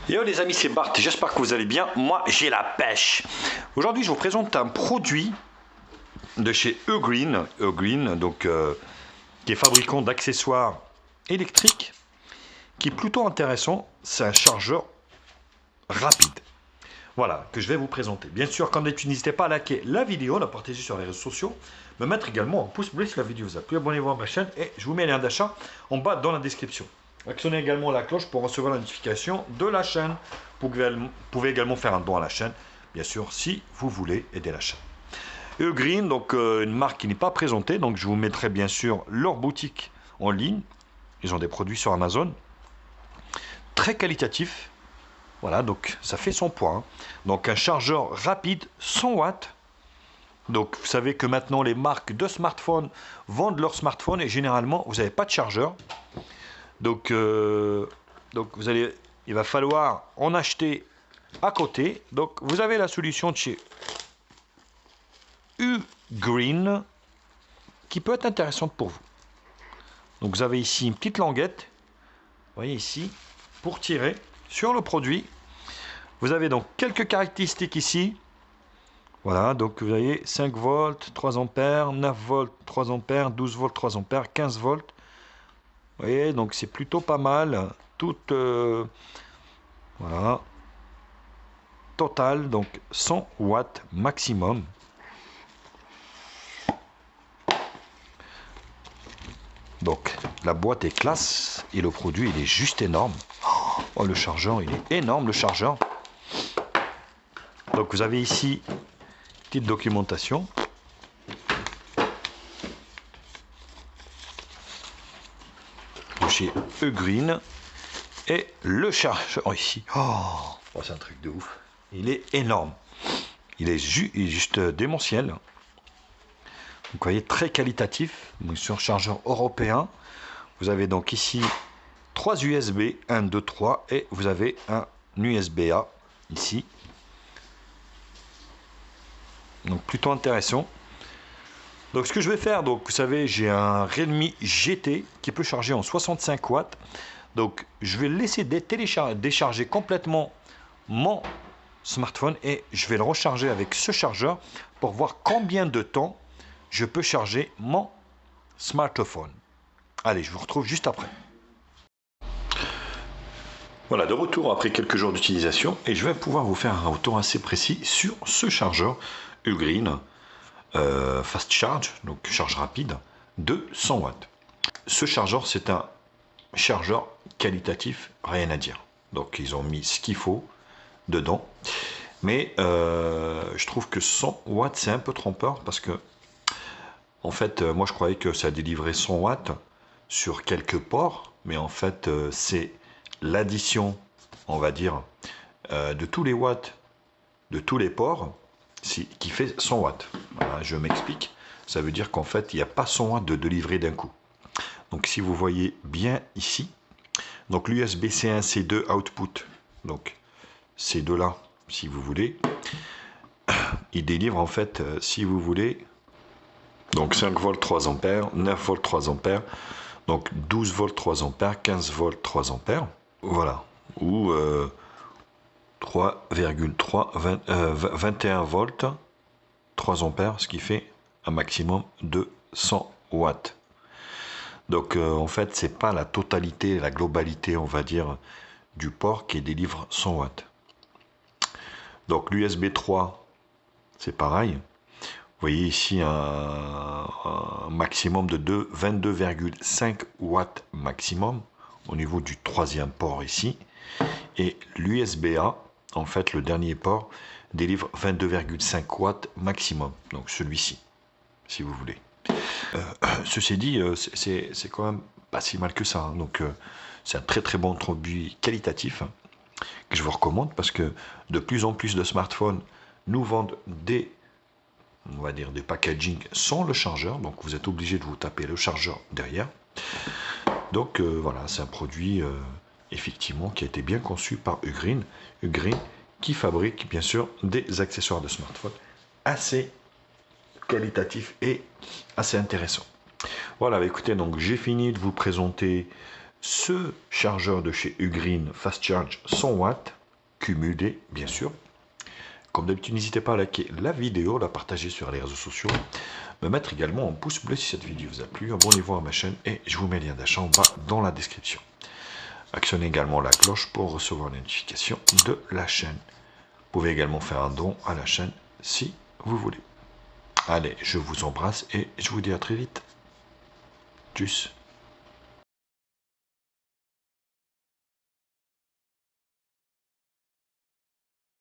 Yo les amis, c'est Bart, j'espère que vous allez bien. Moi j'ai la pêche. Aujourd'hui je vous présente un produit de chez Ugreen, donc, qui est fabricant d'accessoires électriques, qui est plutôt intéressant. C'est un chargeur rapide. Voilà, que je vais vous présenter. Bien sûr, comme d'habitude, n'hésitez pas à liker la vidéo, la partager sur les réseaux sociaux, me mettre également un pouce bleu si la vidéo vous a plu, abonnez-vous à ma chaîne et je vous mets le lien d'achat en bas dans la description. Actionnez également la cloche pour recevoir la notification de la chaîne. Vous pouvez également faire un don à la chaîne, bien sûr, si vous voulez aider la chaîne. Ugreen, donc une marque qui n'est pas présentée, donc je vous mettrai bien sûr leur boutique en ligne. Ils ont des produits sur Amazon, très qualitatifs. Voilà, donc ça fait son poids. Donc un chargeur rapide 100 watts. Donc vous savez que maintenant les marques de smartphones vendent leurs smartphones et généralement vous n'avez pas de chargeur. Donc il va falloir en acheter à côté. Donc vous avez la solution de chez Ugreen qui peut être intéressante pour vous. Donc vous avez ici une petite languette, vous voyez ici, pour tirer sur le produit. Vous avez donc quelques caractéristiques ici. Voilà, donc vous voyez 5 volts, 3 ampères, 9 volts, 3 ampères, 12 volts, 3 ampères, 15 volts. Vous voyez, donc c'est plutôt pas mal. Voilà. Total, donc 100 watts maximum. Donc la boîte est classe et le produit il est juste énorme. Oh, le chargeur il est énorme, le chargeur. Donc vous avez ici petite documentation. De chez Ugreen. Et le chargeur ici. Oh, c'est un truc de ouf. Il est énorme. Il est juste démentiel. Donc, vous voyez, très qualitatif. Sur un chargeur européen. Vous avez donc ici 3 USB, 1, 2, 3. Et vous avez un USB-A ici. Donc plutôt intéressant. Donc ce que je vais faire, donc vous savez, j'ai un Redmi GT qui peut charger en 65 watts. Donc je vais laisser décharger complètement mon smartphone et je vais le recharger avec ce chargeur pour voir combien de temps je peux charger mon smartphone. Allez, je vous retrouve juste après. Voilà, de retour après quelques jours d'utilisation et je vais pouvoir vous faire un retour assez précis sur ce chargeur Ugreen Fast Charge, donc charge rapide de 100 watts. Ce chargeur, c'est un chargeur qualitatif, rien à dire. Donc ils ont mis ce qu'il faut dedans. Mais je trouve que 100 watts, c'est un peu trompeur parce que, en fait, moi je croyais que ça délivrait 100 watts sur quelques ports, mais en fait, c'est l'addition, on va dire, de tous les watts, de tous les ports, qui fait 100 watts. Voilà, je m'explique. Ça veut dire qu'en fait, il n'y a pas 100 watts de délivrer d'un coup. Donc si vous voyez bien ici, donc l'USB-C 1, C2 output, donc ces deux-là, si vous voulez, il délivre en fait, si vous voulez, donc 5 volts 3 ampères, 9 volts 3 ampères, donc 12 volts 3 ampères, 15 volts 3 ampères, voilà, ou 21 volts 3 ampères, ce qui fait un maximum de 100 watts. Donc en fait, c'est pas la totalité, la globalité, on va dire, du port qui délivre 100 watts. Donc l'USB 3, c'est pareil. Vous voyez ici un maximum de 22,5 watts maximum au niveau du troisième port ici. Et l'USB-A, en fait, le dernier port, délivre 22,5 watts maximum. Donc celui-ci, si vous voulez. Ceci dit, c'est quand même pas si mal que ça. Hein. Donc c'est un très très bon produit qualitatif hein, que je vous recommande parce que de plus en plus de smartphones nous vendent des, on va dire, des packaging sans le chargeur. Donc vous êtes obligé de vous taper le chargeur derrière. Donc voilà, c'est un produit effectivement qui a été bien conçu par Ugreen qui fabrique bien sûr des accessoires de smartphone assez qualitatif et assez intéressant. Voilà, écoutez, donc j'ai fini de vous présenter ce chargeur de chez Ugreen Fast Charge 100 watts. cumulé, bien sûr. Comme d'habitude, n'hésitez pas à liker la vidéo, la partager sur les réseaux sociaux, me mettre également un pouce bleu si cette vidéo vous a plu, abonnez-vous à ma chaîne et je vous mets le lien d'achat en bas dans la description. Actionnez également la cloche pour recevoir les notifications de la chaîne. Vous pouvez également faire un don à la chaîne si vous voulez. Allez, je vous embrasse et je vous dis à très vite. Tchuss.